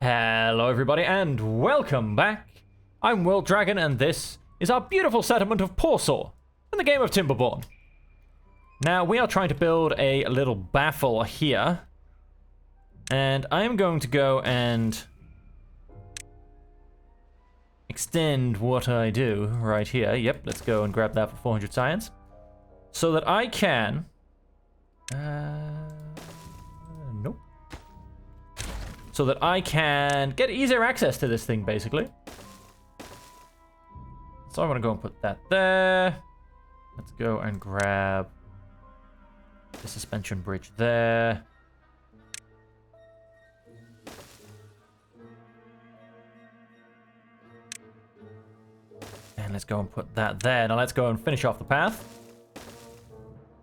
Hello everybody and welcome back. I'm World Dragon and this is our beautiful settlement of Porsaw in the game of Timberborn. Now we are trying to build a little baffle here. And I am going to go and extend what I do right here. Yep, let's go and grab that for 400 science. So that I can... nope. So that I can get easier access to this thing, basically. So I'm going to go and put that there. Let's go and grab the suspension bridge there. And let's go and put that there. Now let's go and finish off the path.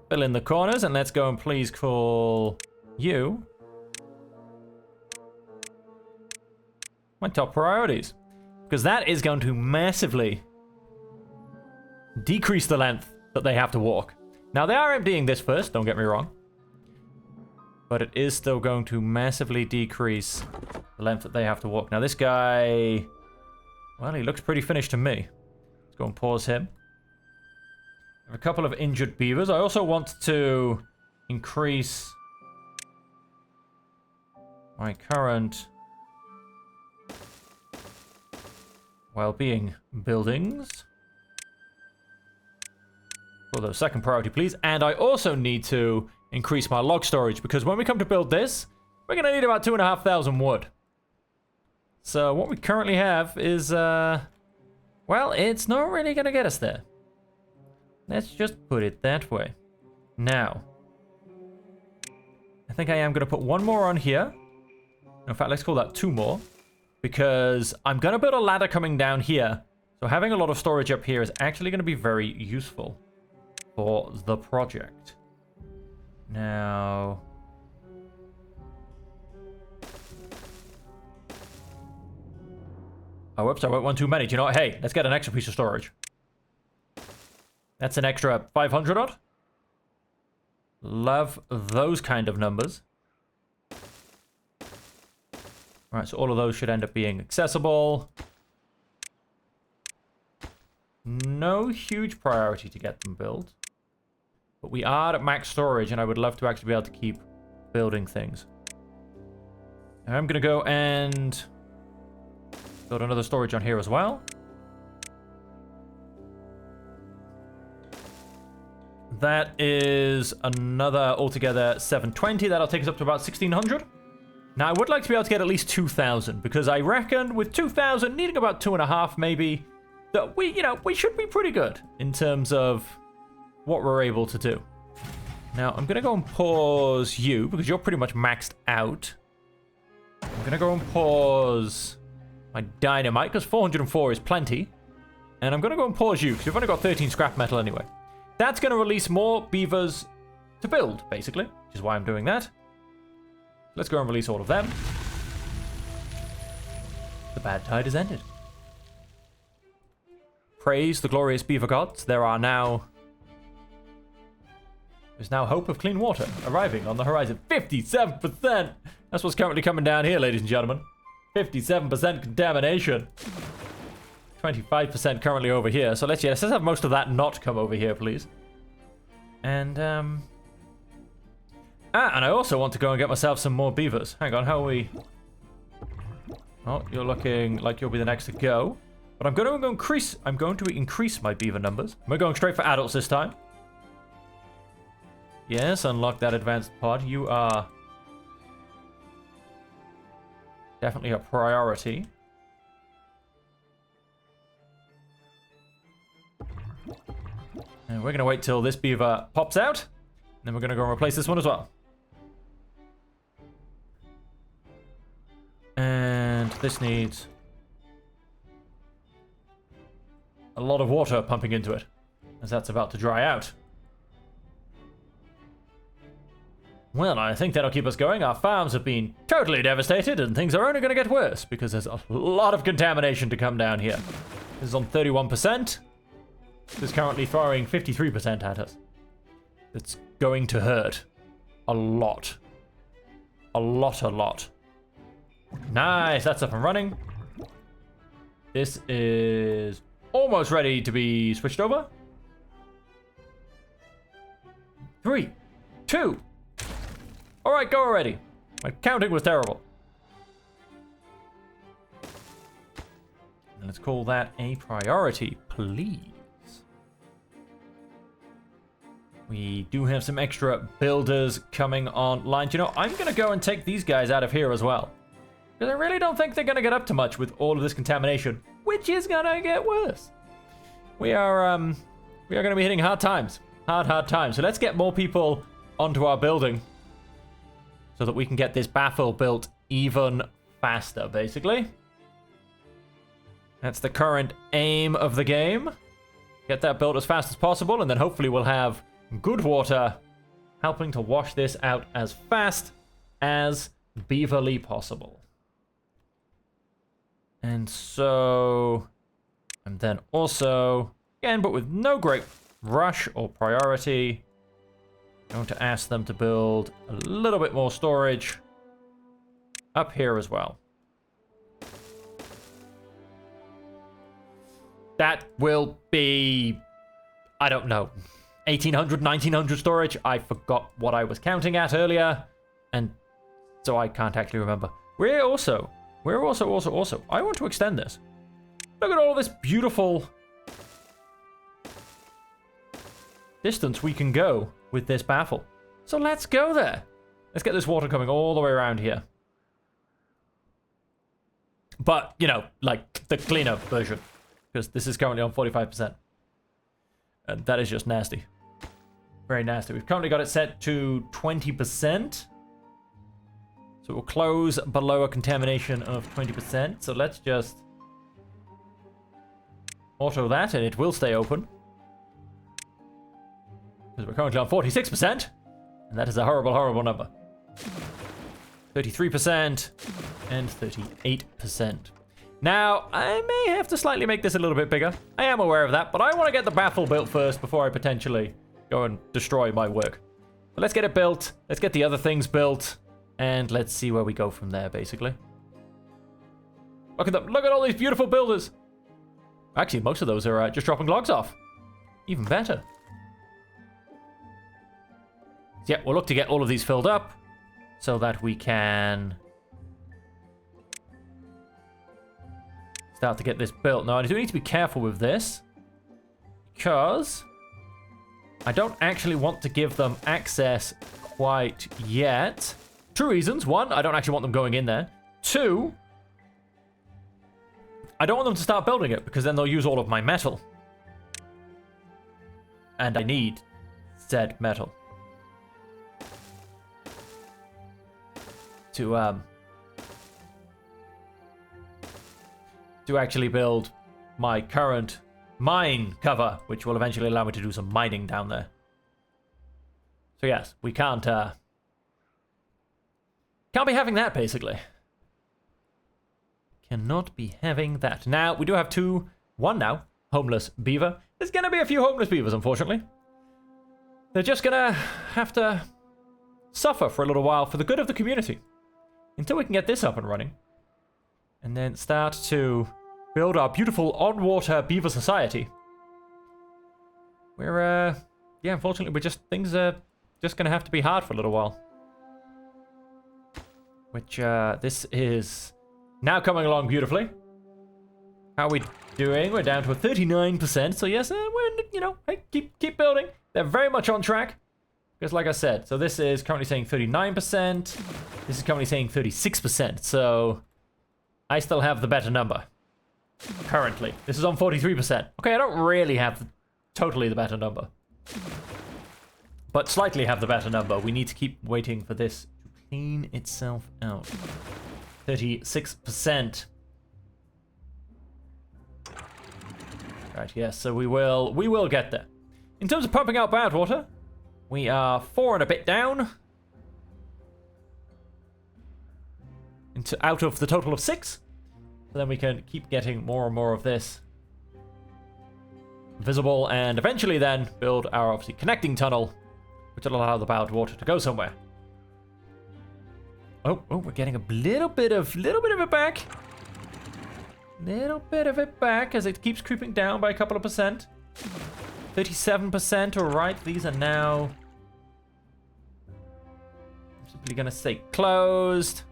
Fill in the corners, and let's go and please call you my top priorities. Because that is going to massively decrease the length that they have to walk. Now they are emptying this first, don't get me wrong. But it is still going to massively decrease the length that they have to walk. Now this guy, well, he looks pretty finished to me. Let's go and pause him. A couple of injured beavers. I also want to increase my current well-being buildings. For the second priority, please. And I also need to increase my log storage, because when we come to build this, we're going to need about 2,500 wood. So what we currently have is, well, it's not really going to get us there. Let's just put it that way. Now, I think I am going to put one more on here. In fact, let's call that two more. Because I'm going to build a ladder coming down here. So having a lot of storage up here is actually going to be very useful for the project. Now... oh, whoops, I went one too many. Do you know what? Hey, let's get an extra piece of storage. That's an extra 500 odd. Love those kind of numbers. Alright, so all of those should end up being accessible. No huge priority to get them built. But we are at max storage, and I would love to actually be able to keep building things. I'm going to go and build another storage on here as well. That is another altogether 720. That'll take us up to about 1,600. Now, I would like to be able to get at least 2,000, because I reckon with 2,000, needing about 2.5 maybe, that we should be pretty good in terms of what we're able to do. Now, I'm going to go and pause you, because you're pretty much maxed out. I'm going to go and pause my dynamite, because 404 is plenty. And I'm going to go and pause you, because you've only got 13 scrap metal anyway. That's going to release more beavers to build, basically, which is why I'm doing that. Let's go and release all of them. The bad tide has ended. Praise the glorious beaver gods. There's now hope of clean water arriving on the horizon. 57%! That's what's currently coming down here, ladies and gentlemen. 57% contamination. 25% currently over here. So let's have most of that not come over here, please. And, and I also want to go and get myself some more beavers. Hang on, how are we? Oh, you're looking like you'll be the next to go. But I'm going to increase my beaver numbers. We're going straight for adults this time. Yes, unlock that advanced pod. You are definitely a priority. And we're going to wait till this beaver pops out. Then we're going to go and replace this one as well. And this needs a lot of water pumping into it, as that's about to dry out. Well, I think that'll keep us going. Our farms have been totally devastated, and things are only going to get worse, because there's a lot of contamination to come down here. This is on 31%. This is currently throwing 53% at us. It's going to hurt a lot. A lot. Nice, that's up and running. This is almost ready to be switched over. 3, 2. All right, go already. My counting was terrible. And let's call that a priority, please. We do have some extra builders coming online. You know, I'm going to go and take these guys out of here as well. Because I really don't think they're going to get up to much with all of this contamination, which is going to get worse. We are going to be hitting hard times. Hard times. So let's get more people onto our building so that we can get this baffle built even faster, basically. That's the current aim of the game. Get that built as fast as possible, and then hopefully we'll have good water helping to wash this out as fast as beaverly possible. And so, and then also, again, but with no great rush or priority, I'm going to ask them to build a little bit more storage up here as well. That will be, I don't know, 1800, 1900 storage. I forgot what I was counting at earlier, and so I can't actually remember. We're also, I want to extend this. Look at all this beautiful distance we can go with this baffle. So let's go there. Let's get this water coming all the way around here. But, you know, like the cleaner version. Because this is currently on 45%. And that is just nasty. Very nasty. We've currently got it set to 20%. So it will close below a contamination of 20%. So let's just auto that and it will stay open. Because we're currently on 46%. And that is a horrible, horrible number. 33% and 38%. Now, I may have to slightly make this a little bit bigger. I am aware of that, but I want to get the baffle built first before I potentially go and destroy my work. But let's get it built. Let's get the other things built. And let's see where we go from there, basically. Look at them. Look at all these beautiful builders. Actually, most of those are just dropping logs off. Even better. So yeah, we'll look to get all of these filled up so that we can start to get this built. Now, I do need to be careful with this because I don't actually want to give them access quite yet. 2 reasons. 1, I don't actually want them going in there. 2, I don't want them to start building it because then they'll use all of my metal. And I need said metal to actually build my current mine cover, which will eventually allow me to do some mining down there. So yes, we can't be having that, basically. Cannot be having that. Now, we do have one now, homeless beaver. There's gonna be a few homeless beavers, unfortunately. They're just gonna have to suffer for a little while for the good of the community. Until we can get this up and running. And then start to build our beautiful on-water beaver society. We're, yeah, unfortunately, things are just gonna have to be hard for a little while. Which, this is now coming along beautifully. How are we doing? We're down to a 39%, so yes, we're, you know, hey, keep building. They're very much on track. Because like I said, so this is currently saying 39%. This is currently saying 36%, so I still have the better number. Currently. This is on 43%. Okay, I don't really have totally the better number. But slightly have the better number. We need to keep waiting for this to clean itself out. 36%. Right, yes, so we will get there. In terms of pumping out bad water, we are 4 and a bit down. Out of the total of 6. So then we can keep getting more and more of this visible, and eventually then build our, obviously, connecting tunnel, which will allow the bad water to go somewhere. Oh, we're getting a little bit of it back. Little bit of it back as it keeps creeping down by a couple of percent. 37%, all right. These are now... I'm simply going to say closed.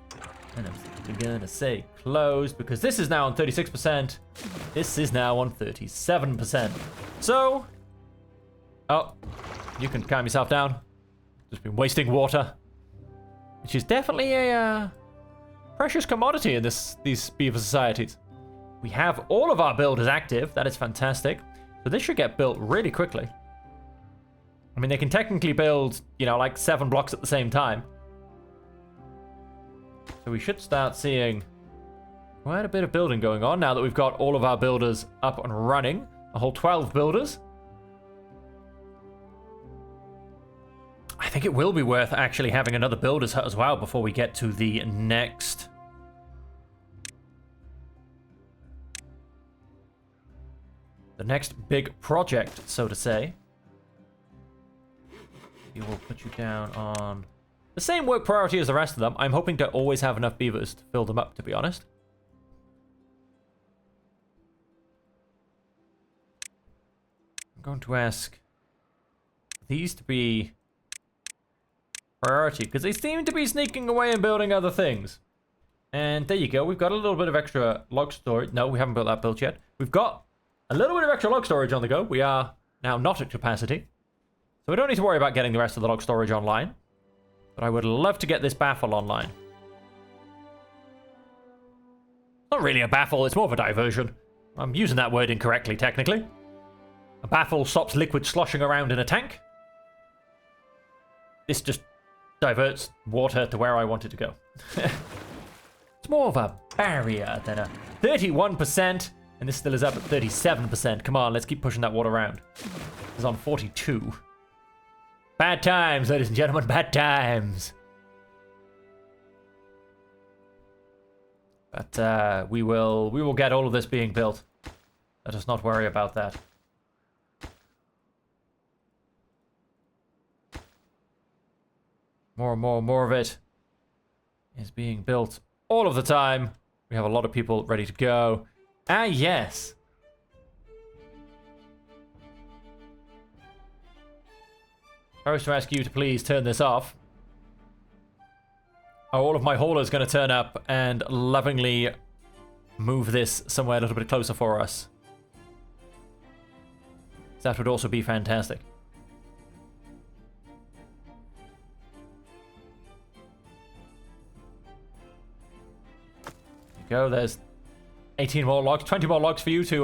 And I'm simply going to say closed because this is now on 36%. This is now on 37%. So... Oh, you can calm yourself down. Just been wasting water. Which is definitely a precious commodity in these beaver societies. We have all of our builders active. That is fantastic. So this should get built really quickly. I mean, they can technically build, you know, like 7 blocks at the same time. So we should start seeing quite a bit of building going on now that we've got all of our builders up and running. A whole 12 builders. I think it will be worth actually having another builder's hut as well before we get to the next... the next big project, so to say. We will put you down on the same work priority as the rest of them. I'm hoping to always have enough beavers to fill them up, to be honest. I'm going to ask these to be priority, because they seem to be sneaking away and building other things. And there you go. We've got a little bit of extra log storage. No, we haven't built that build yet. We've got a little bit of extra log storage on the go. We are now not at capacity. So we don't need to worry about getting the rest of the log storage online. But I would love to get this baffle online. Not really a baffle, it's more of a diversion. I'm using that word incorrectly, technically. A baffle stops liquid sloshing around in a tank. This just diverts water to where I want it to go. It's more of a barrier than a 31%, and this still is up at 37%. Come on, let's keep pushing that water around. It's on 42. Bad times, ladies and gentlemen, bad times. But we will get all of this being built. Let us not worry about that. More and more of it is being built all of the time. We have a lot of people ready to go. Ah, yes. I was to ask you to please turn this off. Oh, all of my haulers going to turn up and lovingly move this somewhere a little bit closer for us. That would also be fantastic. Go, there's 18 more logs, 20 more logs for you to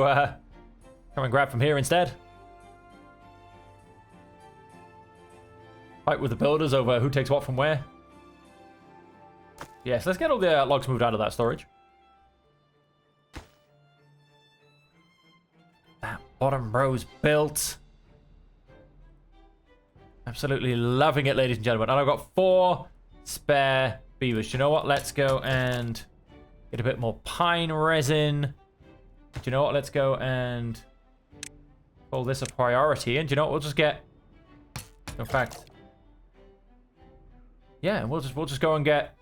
come and grab from here instead. Fight with the builders over who takes what from where. Yes, let's get all the logs moved out of that storage. That bottom row's built. Absolutely loving it, ladies and gentlemen. And I've got 4 spare beavers. You know what? Let's go and get a bit more pine resin. Do you know what? Let's go and call this a priority. And do you know what? We'll just get... In fact... Yeah, we'll just go and get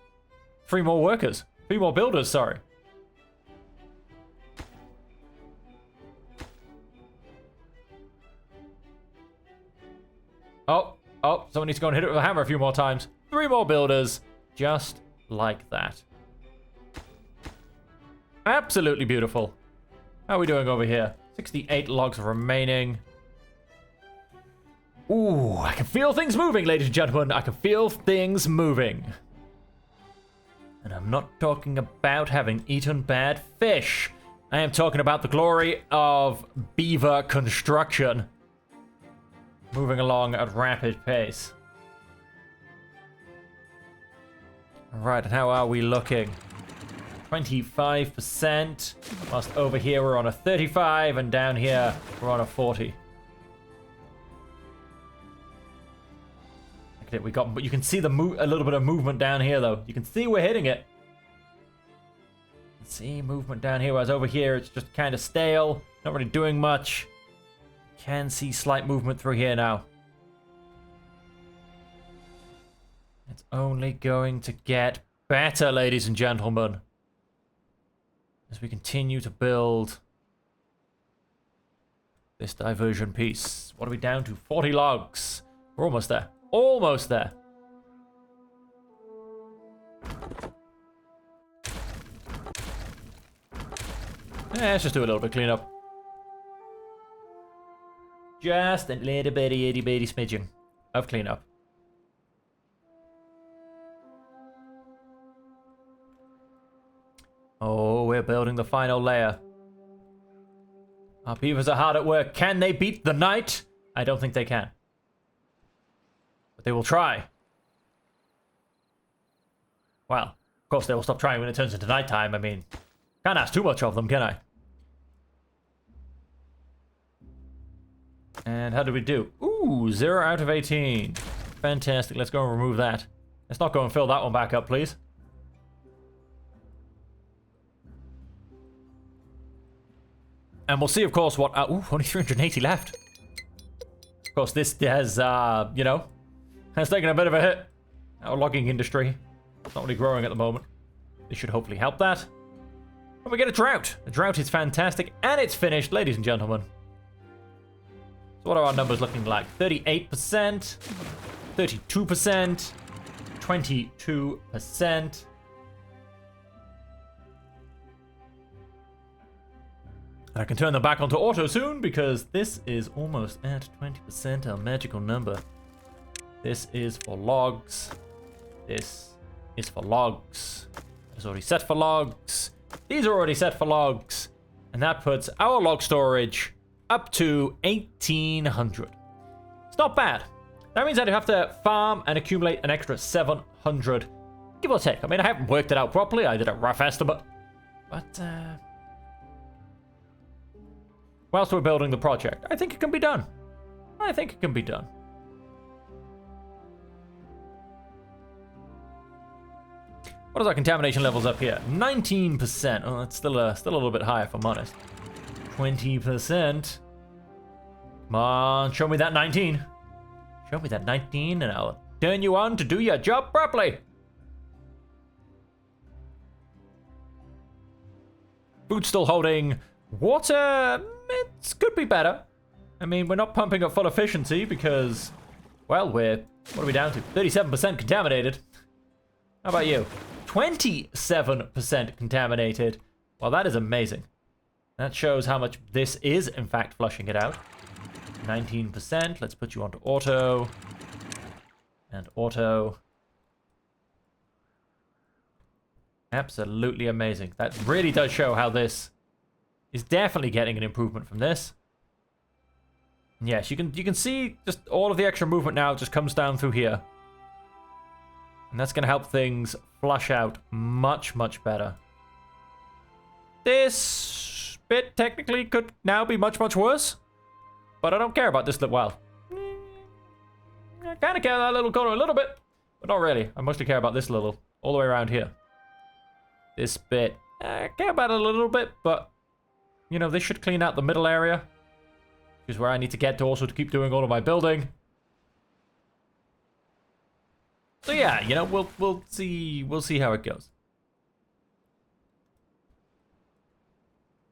3 more workers. 3 more builders, sorry. Oh, someone needs to go and hit it with a hammer a few more times. 3 more builders, just like that. Absolutely beautiful. How are we doing over here? 68 logs remaining. Ooh, I can feel things moving, ladies and gentlemen. I can feel things moving. And I'm not talking about having eaten bad fish. I am talking about the glory of beaver construction. Moving along at rapid pace. Alright, and how are we looking? 25%. Whilst over here we're on a 35, and down here we're on a 40. Look at it, we got, but you can see the a little bit of movement down here though. You can see we're hitting it. You can see movement down here, whereas over here it's just kind of stale, not really doing much. Can see slight movement through here now. It's only going to get better, ladies and gentlemen. As we continue to build this diversion piece. What are we down to? 40 logs. We're almost there. Almost there. Let's just do a little bit cleanup. Just a little bitty itty bitty smidgen of cleanup. Oh, we're building the final layer. Our beavers are hard at work. Can they beat the night? I don't think they can. But they will try. Well, of course they will stop trying when it turns into nighttime. I mean, can't ask too much of them, can I? And how did we do? Ooh, 0 out of 18. Fantastic. Let's go and remove that. Let's not go and fill that one back up, please. And we'll see, of course, what... ooh, only 380 left. Of course, this has, you know, has taken a bit of a hit. Our logging industry. It's not really growing at the moment. This should hopefully help that. And we get a drought. The drought is fantastic, and it's finished, ladies and gentlemen. So what are our numbers looking like? 38%, 32%, 22%. I can turn them back onto auto soon because this is almost at 20%, our magical number. This is for logs. This is for logs. It's already set for logs. These are already set for logs. And that puts our log storage up to 1,800. It's not bad. That means I'd have to farm and accumulate an extra 700, give or take. I mean, I haven't worked it out properly. I did a rough estimate. But, whilst we're building the project, I think it can be done. I think it can be done. What is our contamination levels up here? 19%. Oh, that's still a little bit higher, if I'm honest. 20%. Come on, show me that 19. Show me that 19 and I'll turn you on to do your job properly. Food's still holding. Water, it could be better. I mean, we're not pumping at full efficiency because, well, what are we down to? 37% contaminated. How about you? 27% contaminated. Well, that is amazing. That shows how much this is, in fact, flushing it out. 19%. Let's put you onto auto. And auto. Absolutely amazing. That really does show how this is definitely getting an improvement from this. And yes, you can see just all of the extra movement now just comes down through here. And that's going to help things flush out much, much better. This bit technically could now be much, much worse. But I don't care about this little, well. I kind of care about that little corner a little bit. But not really. I mostly care about this little, all the way around here. This bit, I care about it a little bit, but you know, this should clean out the middle area, which is where I need to get to also to keep doing all of my building. So yeah, you know, we'll see how it goes.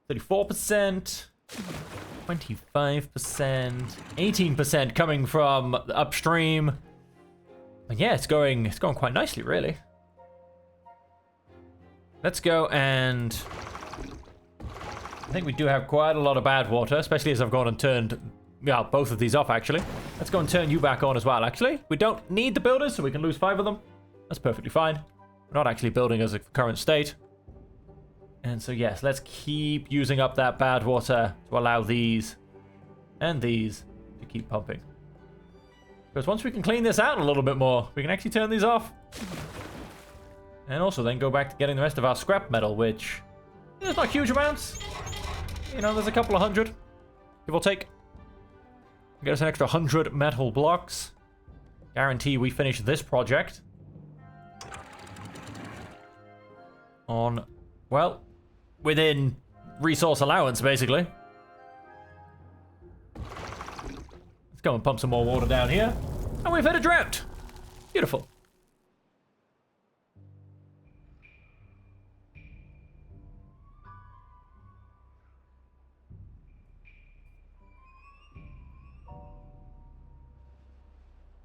34%, 25%, 18% coming from the upstream. And yeah, it's going quite nicely, really. Let's go and I think we do have quite a lot of bad water, especially as I've gone and turned, yeah, both of these off, actually. Let's go and turn you back on as well, actually. We don't need the builders, so we can lose 5 of them. That's perfectly fine. We're not actually building as a current state. And so, yes, let's keep using up that bad water to allow these and these to keep pumping. Because once we can clean this out a little bit more, we can actually turn these off. And also then go back to getting the rest of our scrap metal, which is not huge amounts. You know, there's a couple of hundred, give or take. Get us an extra 100 metal blocks. Guarantee we finish this project on, well, within resource allowance, basically. Let's go and pump some more water down here. And we've hit a drought. Beautiful.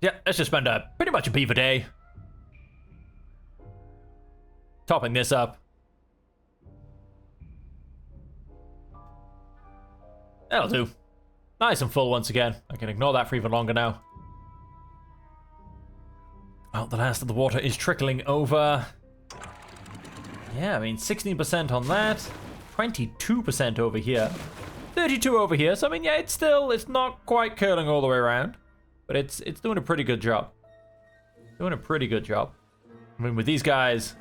Yeah, let's just spend pretty much a beaver day. Topping this up. That'll do. Nice and full once again. I can ignore that for even longer now. Well, the last of the water is trickling over. Yeah, I mean, 16% on that. 22% over here. 32 over here. So, I mean, yeah, it's not quite curling all the way around. But it's doing a pretty good job. Doing a pretty good job. I mean, with these guys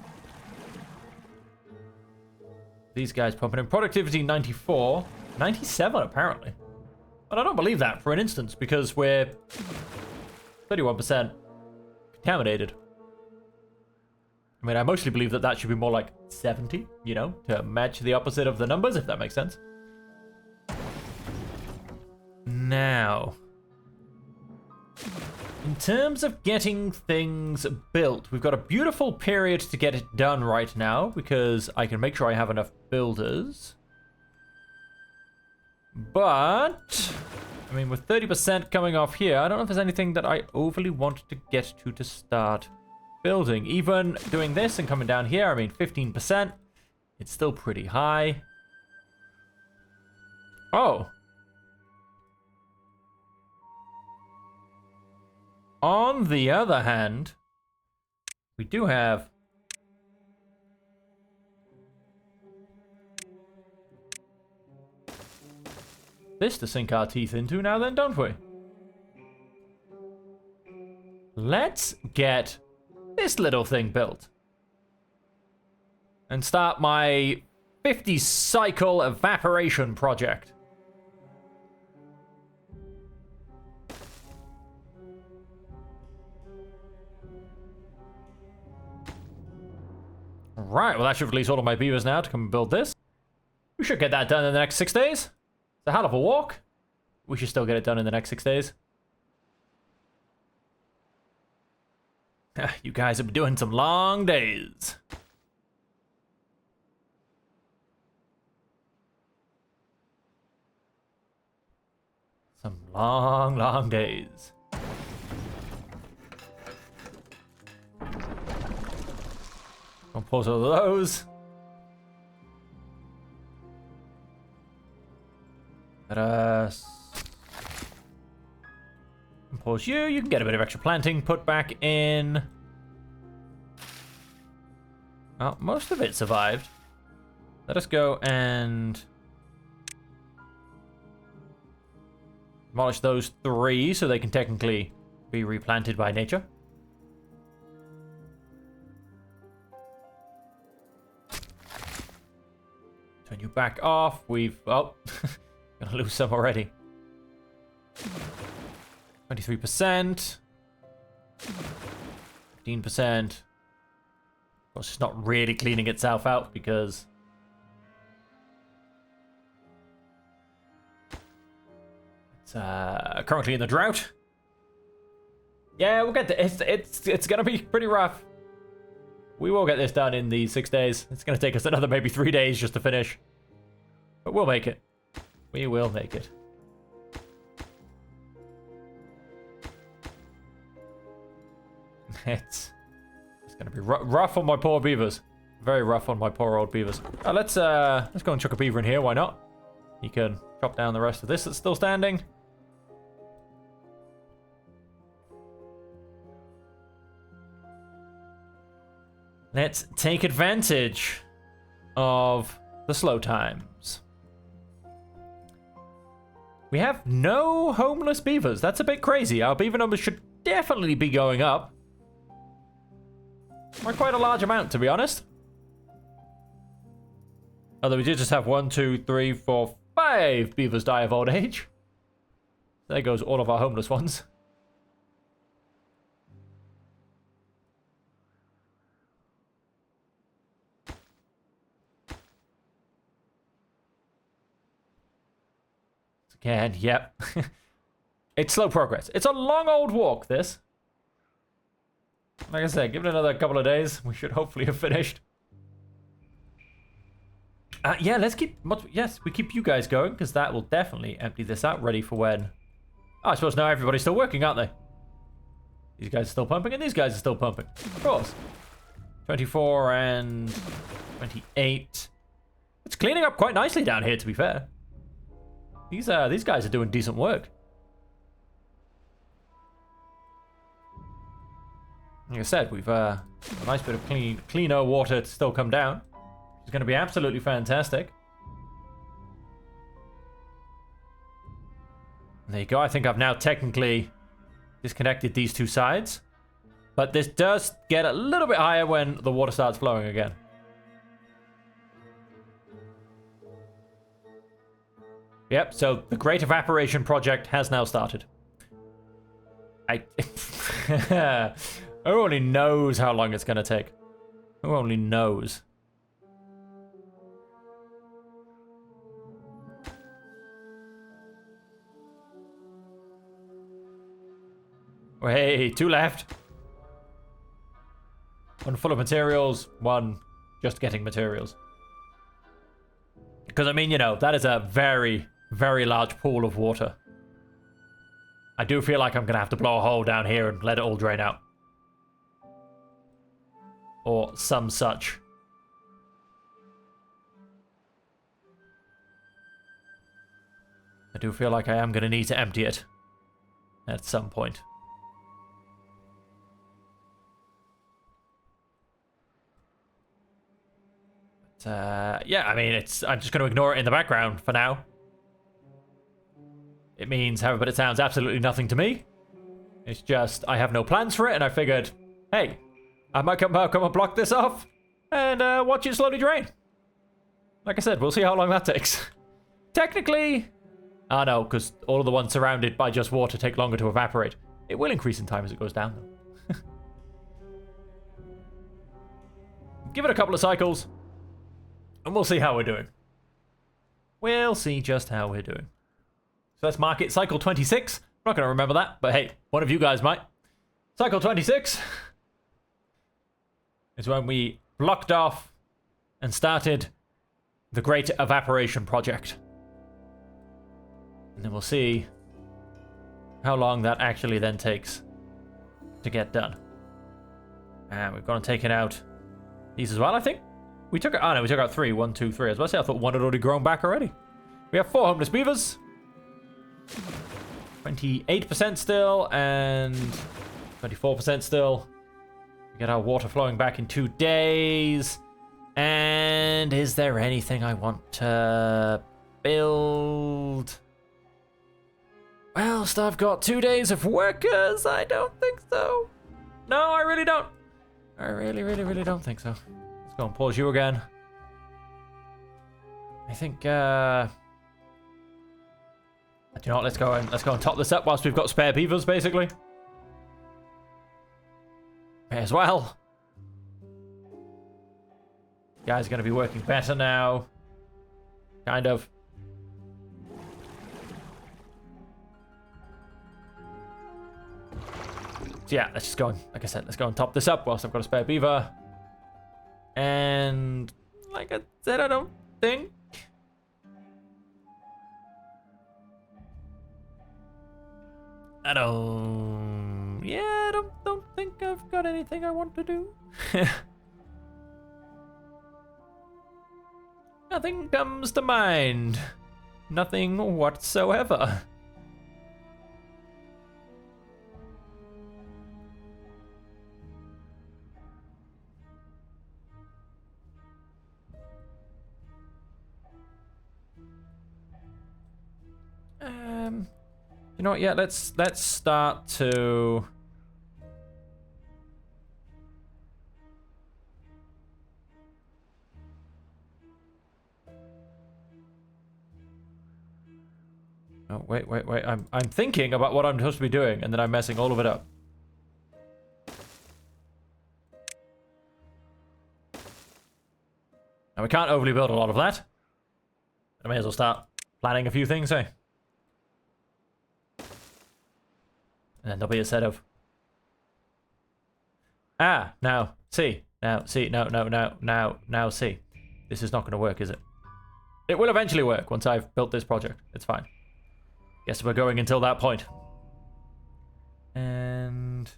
pumping in productivity 94. 97, apparently. But I don't believe that for an instance, because we're 31% contaminated. I mean, I mostly believe that that should be more like 70, you know, to match the opposite of the numbers, if that makes sense. Now, in terms of getting things built, we've got a beautiful period to get it done right now, because I can make sure I have enough builders. But, I mean, with 30% coming off here, I don't know if there's anything that I overly want to get to start building. Even doing this and coming down here, I mean, 15%. It's still pretty high. Oh. On the other hand, we do have this to sink our teeth into now then, don't we? Let's get this little thing built. And start my 50 cycle evaporation project. Right, well that should release all of my beavers now to come and build this. We should get that done in the next 6 days. It's a hell of a walk. We should still get it done in the next 6 days. You guys have been doing some long days. Some long, long days. Compose all of those. Let us compose you. You can get a bit of extra planting put back in. Oh, most of it survived. Let us go and demolish those 3 so they can technically be replanted by nature. Turn you back off. We've... Oh. Gonna lose some already. 23%. 15%. Of course, it's not really cleaning itself out because... it's currently in the drought. Yeah, we'll get this. It's gonna be pretty rough. We will get this done in the 6 days. It's gonna take us another maybe 3 days just to finish. But we'll make it. We will make it. It's gonna be rough on my poor beavers. Very rough on my poor old beavers. Let's go and chuck a beaver in here. Why not? You can chop down the rest of this that's still standing. Let's take advantage of the slow times. We have no homeless beavers. That's a bit crazy. Our beaver numbers should definitely be going up. By quite a large amount, to be honest. Although we did just have 1, 2, 3, 4, 5 beavers die of old age. There goes all of our homeless ones. Again, yep. It's slow progress. It's a long old walk, this. Like I said, give it another couple of days. We should hopefully have finished. Yeah, let's keep... Yes, we keep you guys going, because that will definitely empty this out, ready for when... Oh, I suppose now everybody's still working, aren't they? These guys are still pumping, and these guys are still pumping. Of course. 24 and 28. It's cleaning up quite nicely down here, to be fair. These guys are doing decent work. Like I said, we've a nice bit of cleaner water to still come down. It's going to be absolutely fantastic. There you go. I think I've now technically disconnected these two sides. But this does get a little bit higher when the water starts flowing again. Yep, so the Great Evaporation Project has now started. Who only knows how long it's going to take? Who only knows? Hey, 2 left. 1 full of materials, 1 just getting materials. Because, I mean, you know, that is a very, very large pool of water. I do feel like I'm going to have to blow a hole down here and let it all drain out. Or some such. I do feel like I am going to need to empty it at some point. But, yeah, I mean, I'm just going to ignore it in the background for now. It means, however, it sounds absolutely nothing to me. It's just, I have no plans for it, and I figured, hey, I might come and block this off and watch it slowly drain. Like I said, we'll see how long that takes. Technically, oh no, because all of the ones surrounded by just water take longer to evaporate. It will increase in time as it goes down, though. Give it a couple of cycles, and we'll see how we're doing. We'll see just how we're doing. So let's mark it cycle 26. I'm not going to remember that, but hey, one of you guys might. Cycle 26 is when we blocked off and started the Great Evaporation Project. And then we'll see how long that actually then takes to get done. And we've gone and taken out these as well, I think. We took out, oh no, we took out 3. 1, 2, 3. I was about to say, I thought 1 had already grown back already. We have 4 homeless beavers. 28% still, and 24% still. We get our water flowing back in 2 days. And is there anything I want to build? Whilst I've got 2 days of workers, I don't think so. No, I really don't. I really don't think so. Let's go and pause you again. I think, do you know what? Let's go and top this up whilst we've got spare beavers, basically. May as well. Guys are going to be working better now. Kind of. So yeah, let's just go and, like I said, let's go and top this up whilst I've got a spare beaver. And like I said, I don't think I don't think I've got anything I want to do. Nothing comes to mind. Nothing whatsoever. You know what? Yeah, let's start to. Oh, wait. I'm thinking about what I'm supposed to be doing, and then I'm messing all of it up. Now, we can't overly build a lot of that. I may as well start planning a few things, eh? And then there'll be a set of... now, see. Now, see. Now, see. This is not going to work, is it? It will eventually work once I've built this project. It's fine. Guess we're going until that point. And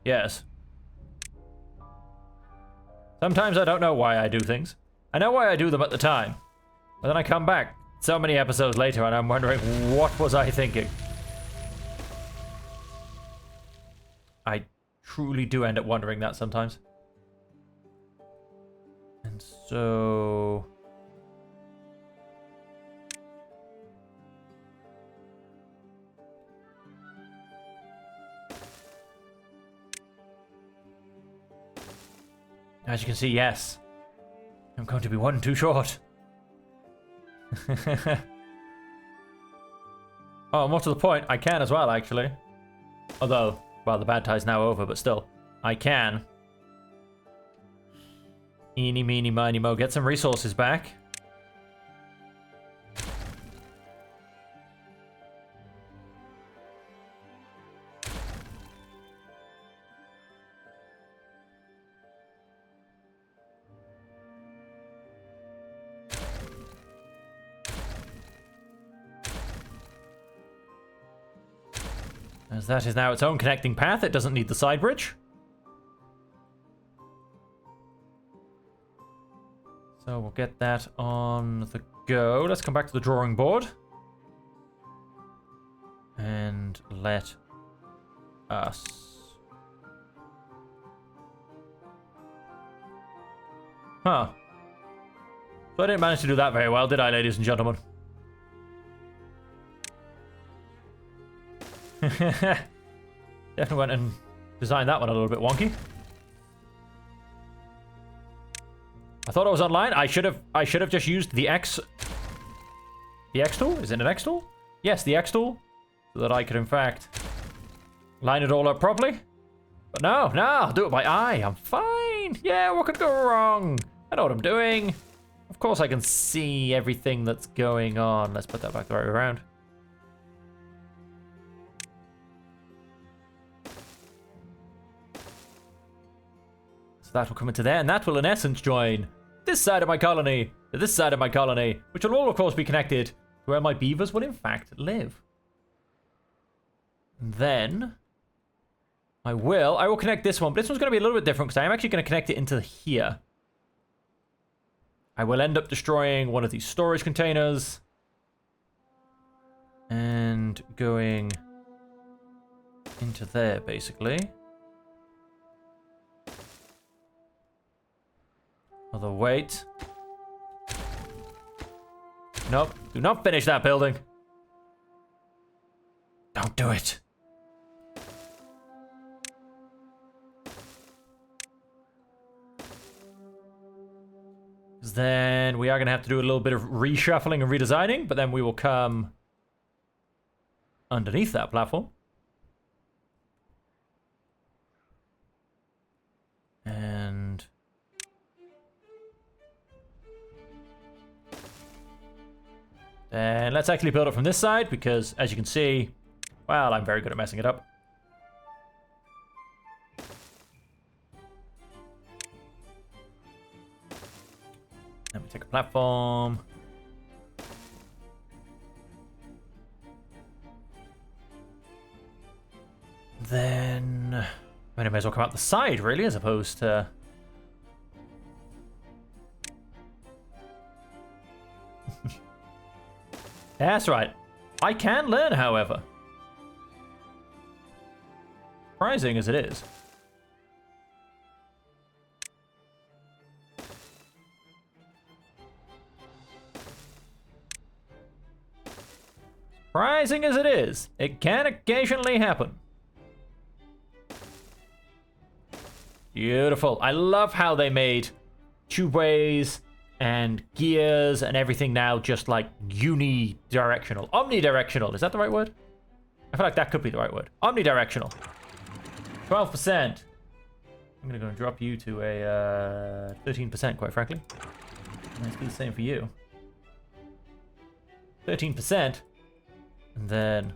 Yes. Sometimes I don't know why I do things. I know why I do them at the time. But then I come back so many episodes later and I'm wondering, what was I thinking? I truly do end up wondering that sometimes. And so... as you can see, yes. I'm going to be one too short. Oh, more to the point, I can as well, actually. Although, well, the bad tie's now over, but still, I can. Eeny, meeny, miny, mo, get some resources back. As that is now its own connecting path, it doesn't need the side bridge. So we'll get that on the go. Let's come back to the drawing board. And let us... Huh. So I didn't manage to do that very well, did I, ladies and gentlemen? Definitely went and designed that one a little bit wonky. I thought I was online. I should have just used the X tool. Is it an X tool? Yes, the X tool, so that I could in fact line it all up properly. But no, I'll do it by eye. I'm fine. Yeah, what could go wrong? I know what I'm doing. Of course, I can see everything that's going on. Let's put that back the right way around. So that will come into there, and that will in essence join this side of my colony to this side of my colony, which will all of course be connected to where my beavers will in fact live. And then I will connect this one, but this one's going to be a little bit different because I am actually going to connect it into here. I will end up destroying one of these storage containers and going into there basically. Although, wait. Nope. Do not finish that building. Don't do it. Then we are going to have to do a little bit of reshuffling and redesigning, but then we will come underneath that platform. And... and let's actually build it from this side, because as you can see, well, I'm very good at messing it up. Then we take a platform. Then I may as well come out the side, really, as opposed to... That's right. I can learn, however. Surprising as it is. Surprising as it is, it can occasionally happen. Beautiful. I love how they made tubeways and gears and everything now just like unidirectional. Omnidirectional. Is that the right word? I feel like that could be the right word. Omnidirectional. 12%. I'm going to go and drop you to a 13%, quite frankly. Let's do the same for you. 13%. And then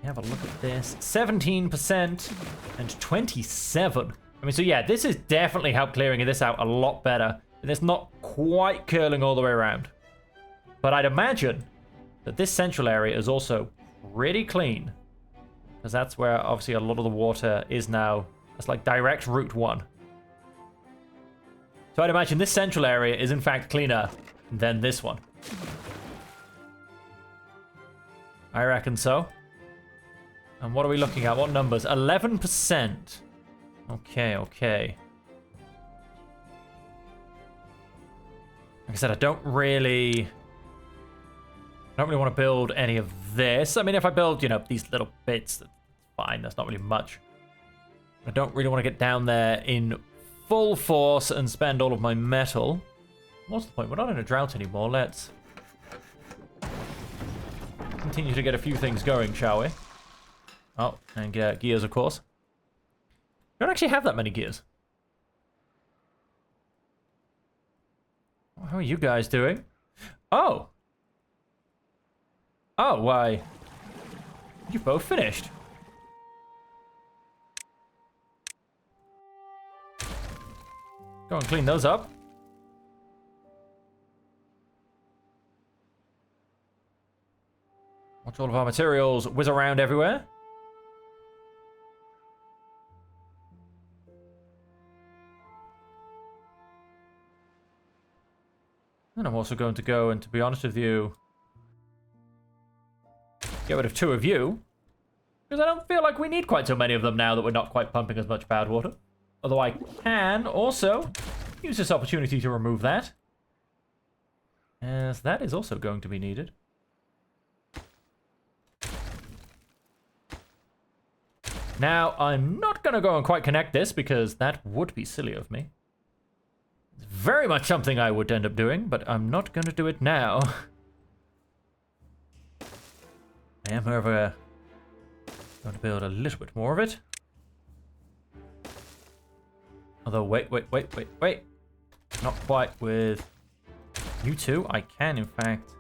have a look at this. 17% and 27. I mean, so yeah, this has definitely helped clearing this out a lot better. And it's not quite curling all the way around. But I'd imagine that this central area is also pretty clean. Because that's where, obviously, a lot of the water is now. That's like direct Route 1. So I'd imagine this central area is, in fact, cleaner than this one. I reckon so. And what are we looking at? What numbers? 11%. Okay, okay. Like I said, I don't really want to build any of this. I mean, if I build, you know, these little bits, that's fine. That's not really much. I don't really want to get down there in full force and spend all of my metal. What's the point? We're not in a drought anymore. Let's continue to get a few things going, shall we? Oh, and get gears, of course. We don't actually have that many gears. How are you guys doing? Oh! Oh, why? You both finished. Go and clean those up. Watch all of our materials whiz around everywhere. And I'm also going to go and, to be honest with you, get rid of 2 of you. Because I don't feel like we need quite so many of them now that we're not quite pumping as much bad water. Although I can also use this opportunity to remove that, as that is also going to be needed. Now, I'm not going to go and quite connect this, because that would be silly of me. It's very much something I would end up doing, but I'm not going to do it now. I am, however, going to build a little bit more of it. Although, wait. Not quite with you two. I can, in fact,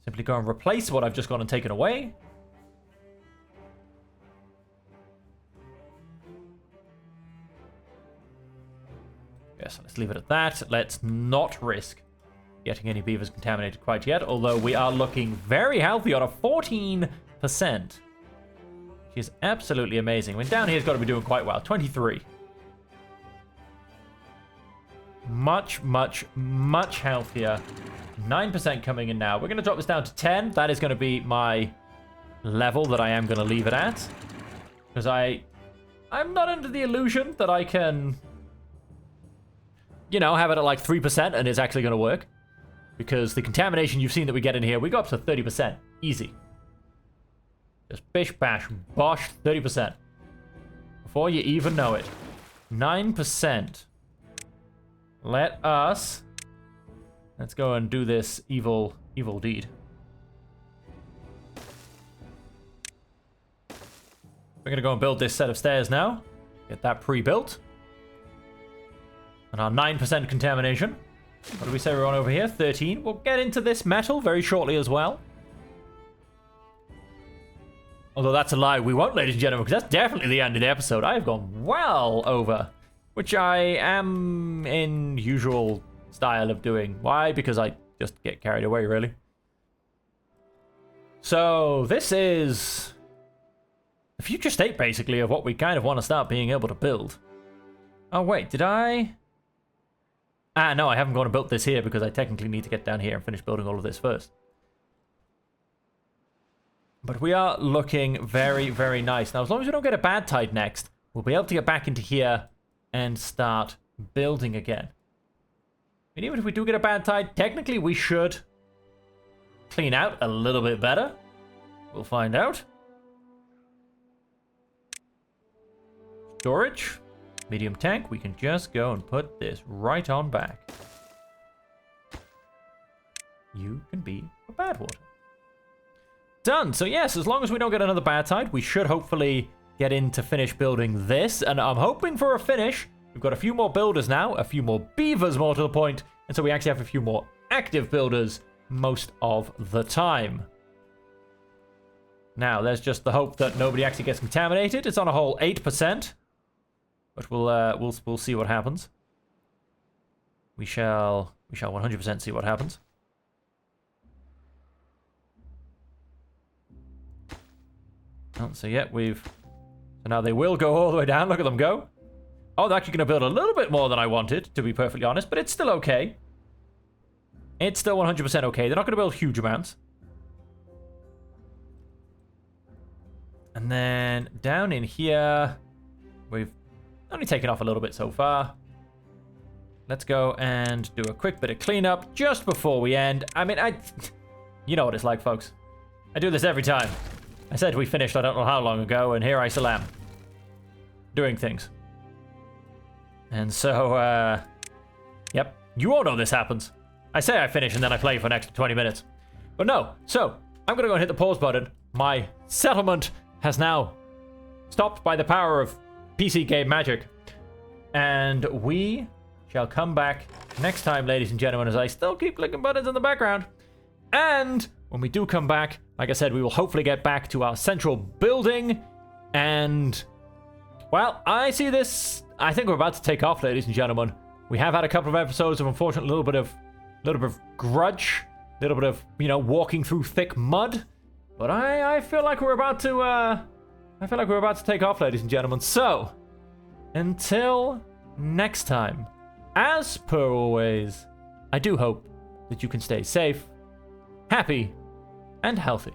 simply go and replace what I've just gone and taken away. Yes, let's leave it at that. Let's not risk getting any beavers contaminated quite yet, although we are looking very healthy on a 14%. Which is absolutely amazing. I mean, down here's got to be doing quite well. 23. Much, much, much healthier. 9% coming in now. We're going to drop this down to 10. That is going to be my level that I am going to leave it at. Because I'm not under the illusion that I can, you know, have it at like 3% and it's actually going to work. Because the contamination you've seen that we get in here, we go up to 30%. Easy. Just bish, bash, bosh, 30%. Before you even know it. 9%. Let's go and do this evil deed. We're gonna go and build this set of stairs now. Get that pre-built. And our 9% contamination. What do we say we're on over here? 13. We'll get into this metal very shortly as well. Although that's a lie, we won't, ladies and gentlemen, because that's definitely the end of the episode. I have gone well over, which I am in usual style of doing. Why? Because I just get carried away, really. So this is the future state, basically, of what we kind of want to start being able to build. Oh, wait, did I? Ah, no, I haven't gone and built this here because I technically need to get down here and finish building all of this first. But we are looking very, very nice. Now, as long as we don't get a bad tide next, we'll be able to get back into here and start building again. And even if we do get a bad tide, technically we should clean out a little bit better. We'll find out. Storage. Medium tank. We can just go and put this right on back. You can be a bad water. Done. So yes, as long as we don't get another bad tide, we should hopefully get in to finish building this. And I'm hoping for a finish. We've got a few more builders now, a few more beavers more to the point, and so we actually have a few more active builders most of the time. Now, there's just the hope that nobody actually gets contaminated. It's on a whole 8%, but we'll see what happens. We shall 100% see what happens. Oh, so yeah, so now they will go all the way down. Look at them go. Oh, they're actually going to build a little bit more than I wanted, to be perfectly honest, but it's still okay. It's still 100% okay. They're not going to build huge amounts. And then down in here, we've only taken off a little bit so far. Let's go and do a quick bit of cleanup just before we end. I mean, you know what it's like, folks. I do this every time. I said we finished I don't know how long ago, and here I still am. Doing things. And so, yep. You all know this happens. I say I finish and then I play for an extra 20 minutes. But no. So, I'm going to go and hit the pause button. My settlement has now stopped by the power of PC game magic. And we shall come back next time, ladies and gentlemen, as I still keep clicking buttons in the background. And when we do come back, like I said, we will hopefully get back to our central building. And, well, I see this. I think we're about to take off, ladies and gentlemen. We have had a couple of episodes of, unfortunately, a little bit of grudge, a little bit of, walking through thick mud. But I feel like we're about to take off, ladies and gentlemen. So, until next time, as per always, I do hope that you can stay safe, happy, and healthy.